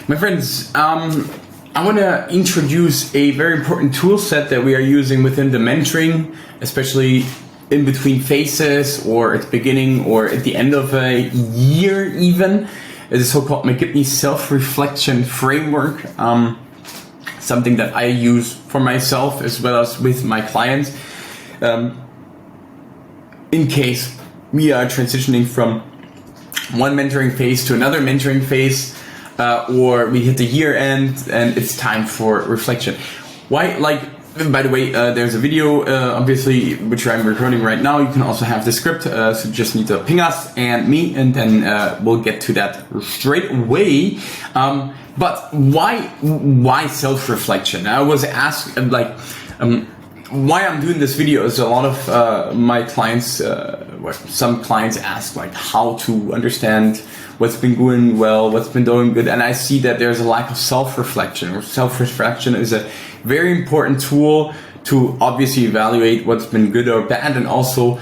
My friends, I want to introduce a very important tool set that we are using within the mentoring, especially in between phases or at the beginning or at the end of a year even. It's a so-called McGibney self-reflection framework, something that I use for myself as well as with my clients. In case we are transitioning from one mentoring phase to another mentoring phase, or we hit the year end and it's time for reflection. Why? By the way, there's a video, obviously, which I'm recording right now. You can also have the script, so you just need to ping us and me, and then we'll get to that straight away. But why self-reflection? I was asked, why I'm doing this video is a lot of my clients, some clients ask how to understand what's been going well, what's been doing good, and I see that there's a lack of self-reflection. Self-reflection is a very important tool to obviously evaluate what's been good or bad, and also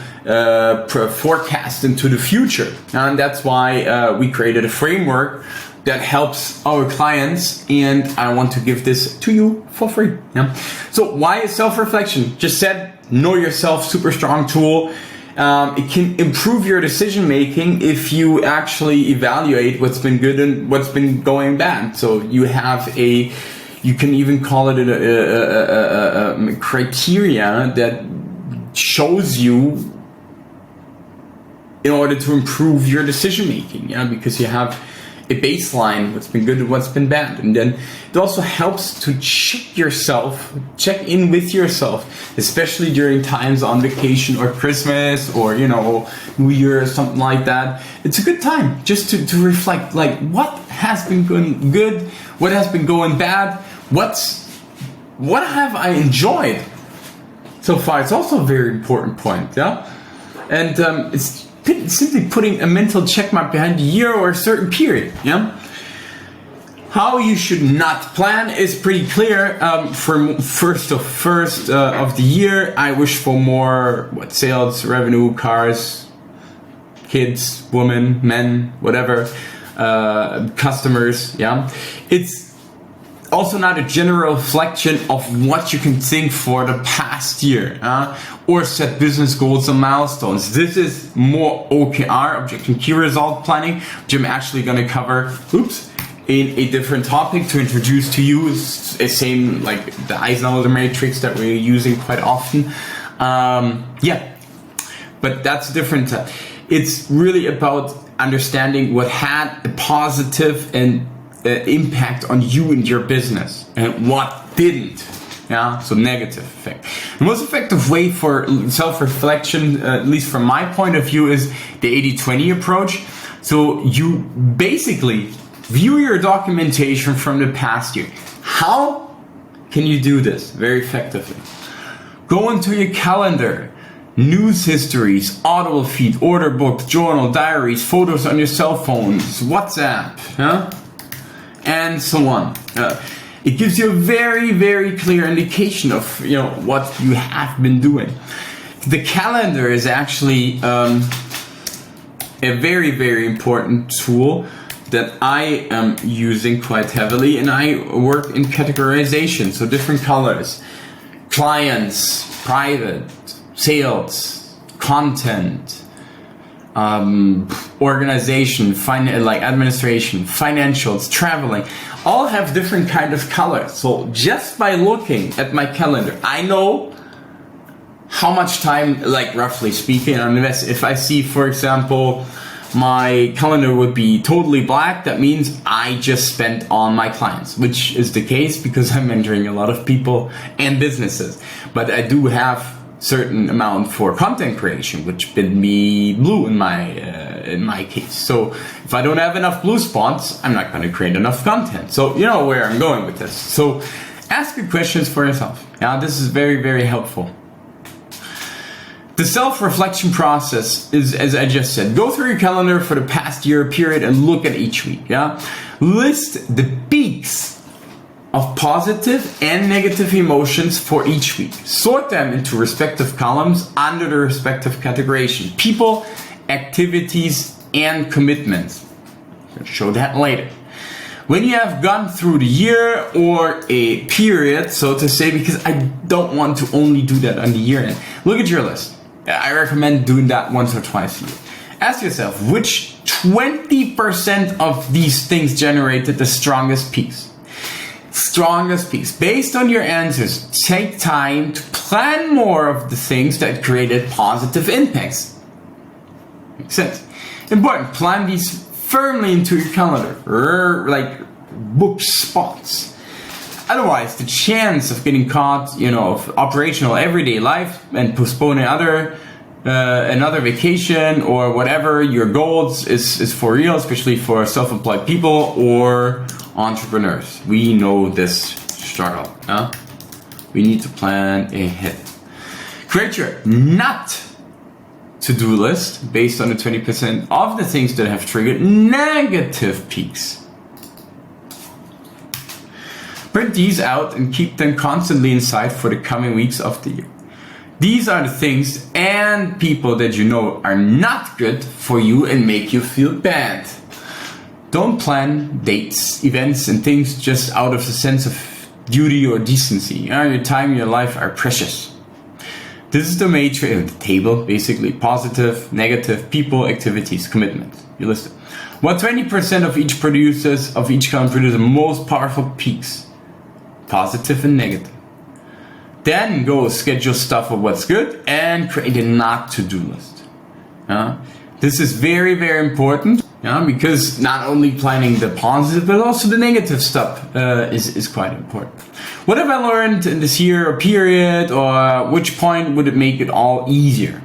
forecast into the future. And that's why we created a framework that helps our clients, and I want to give this to you for free. Yeah? So why is self-reflection? Just said, know yourself, super strong tool. It can improve your decision making if you actually evaluate what's been good and what's been going bad. So you can even call it a criteria that shows you in order to improve your decision making. Yeah, because you have a baseline, what's been good and what's been bad. And then it also helps to check in with yourself, especially during times on vacation or Christmas or, New Year or something like that. It's a good time just to reflect, what has been going good, what has been going bad, what have I enjoyed so far. It's also a very important point, yeah? And it's simply putting a mental checkmark behind a year or a certain period. Yeah. How you should not plan is pretty clear. For first of the year, I wish for more sales, revenue, cars, kids, women, men, whatever, customers. Yeah. It's also not a general reflection of what you can think for the past year, or set business goals and milestones. This is more OKR, objective and key result planning, which I'm actually going to cover, in a different topic to introduce to you. It's the same like the Eisenhower matrix that we're using quite often. But that's different. It's really about understanding what had a positive and impact on you and your business and what didn't. Yeah, so negative effect. The most effective way for self-reflection, at least from my point of view, is the 80-20 approach. So you basically view your documentation from the past year. How can you do this very effectively? Go into your calendar, news histories, Audible Feed, order book, journal, diaries, photos on your cell phones, WhatsApp, and so on. It gives you a very, very clear indication of what you have been doing. The calendar is actually a very, very important tool that I am using quite heavily, and I work in categorization, so different colors: clients, private, sales, content, organization, administration, financials, traveling, all have different kind of colors. So just by looking at my calendar, I know how much time, roughly speaking, I invest. If I see, for example, my calendar would be totally black, that means I just spent on my clients, which is the case because I'm mentoring a lot of people and businesses. But I do have certain amount for content creation, which been me blue in my case. So if I don't have enough blue spots, I'm not going to create enough content. So you know where I'm going with this. So ask your questions for yourself. Yeah, this is very, very helpful. The self-reflection process is, as I just said, go through your calendar for the past year period and look at each week. Yeah, list the peaks of positive and negative emotions for each week. Sort them into respective columns under the respective categorization: people, activities, and commitments. I'll show that later. When you have gone through the year or a period, so to say, because I don't want to only do that on the year end. Look at your list. I recommend doing that once or twice a year. Ask yourself, which 20% of these things generated the strongest peaks? Strongest peaks. Based on your answers, take time to plan more of the things that created positive impacts. Makes sense. Important. Plan these firmly into your calendar, like book spots. Otherwise, the chance of getting caught, of operational everyday life and postponing another vacation or whatever your goals is for real, especially for self-employed people or entrepreneurs. We know this struggle. We need to plan ahead. Create your not to-do list based on the 20% of the things that have triggered negative peaks. Print these out and keep them constantly in sight for the coming weeks of the year. These are the things and people that you know are not good for you and make you feel bad. Don't plan dates, events, and things just out of a sense of duty or decency. Your time and your life are precious. This is the matrix, the table, basically. Positive, negative, people, activities, commitment. You list it. What 20% of each column produces the most powerful peaks? Positive and negative. Then go schedule stuff of what's good and create a not to-do list. This is very, very important. Because not only planning the positive, but also the negative stuff is quite important. What have I learned in this year or period, or which point would it make it all easier?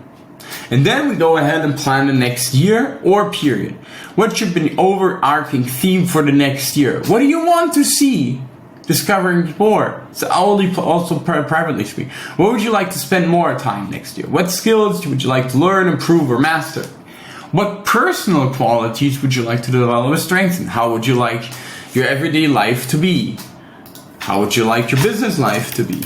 And then we go ahead and plan the next year or period. What should be the overarching theme for the next year? What do you want to see? Discovering more. So I'll also privately speak. What would you like to spend more time next year? What skills would you like to learn, improve, or master? What personal qualities would you like to develop or strengthen? How would you like your everyday life to be? How would you like your business life to be?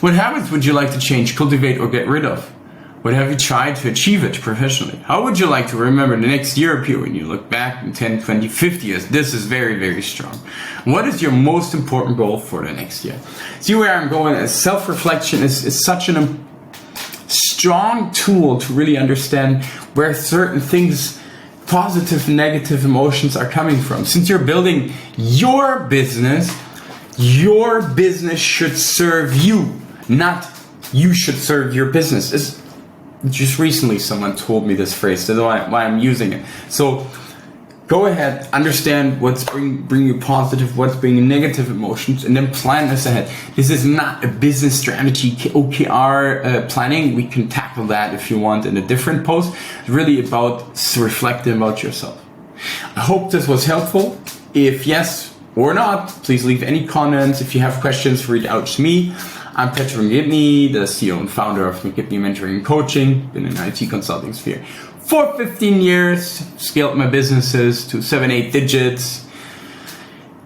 What habits would you like to change, cultivate, or get rid of? What have you tried to achieve it professionally? How would you like to remember the next year or period when you look back in 10, 20, 50 years? This is very, very strong. What is your most important goal for the next year? See where I'm going? Self-reflection is such a strong tool to really understand where certain things, positive and negative emotions are coming from. Since you're building your business should serve you, not you should serve your business. Just recently someone told me this phrase, that's why I'm using it. So go ahead, understand what's bring you positive, what's bringing negative emotions, and then plan this ahead. This is not a business strategy, OKR planning. We can tackle that if you want in a different post. It's really about reflecting about yourself. I hope this was helpful. If yes or not, please leave any comments. If you have questions, reach out to me. I'm McGibney, the CEO and founder of McGibney Mentoring and Coaching. Been in IT consulting sphere for 15 years, scaled my businesses to 7-8 digits.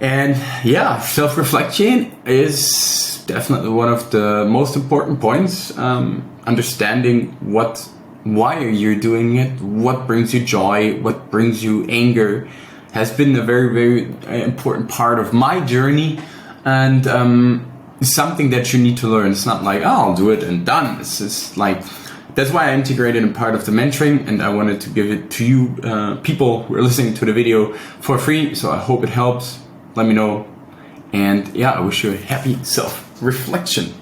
And yeah, self-reflection is definitely one of the most important points. Understanding why are you doing it, what brings you joy, what brings you anger, has been a very, very important part of my journey. And something that you need to learn. It's not like, I'll do it and done. It's just like, that's why I integrated in part of the mentoring, and I wanted to give it to you people who are listening to the video for free. So I hope it helps. Let me know. And yeah, I wish you a happy self-reflection.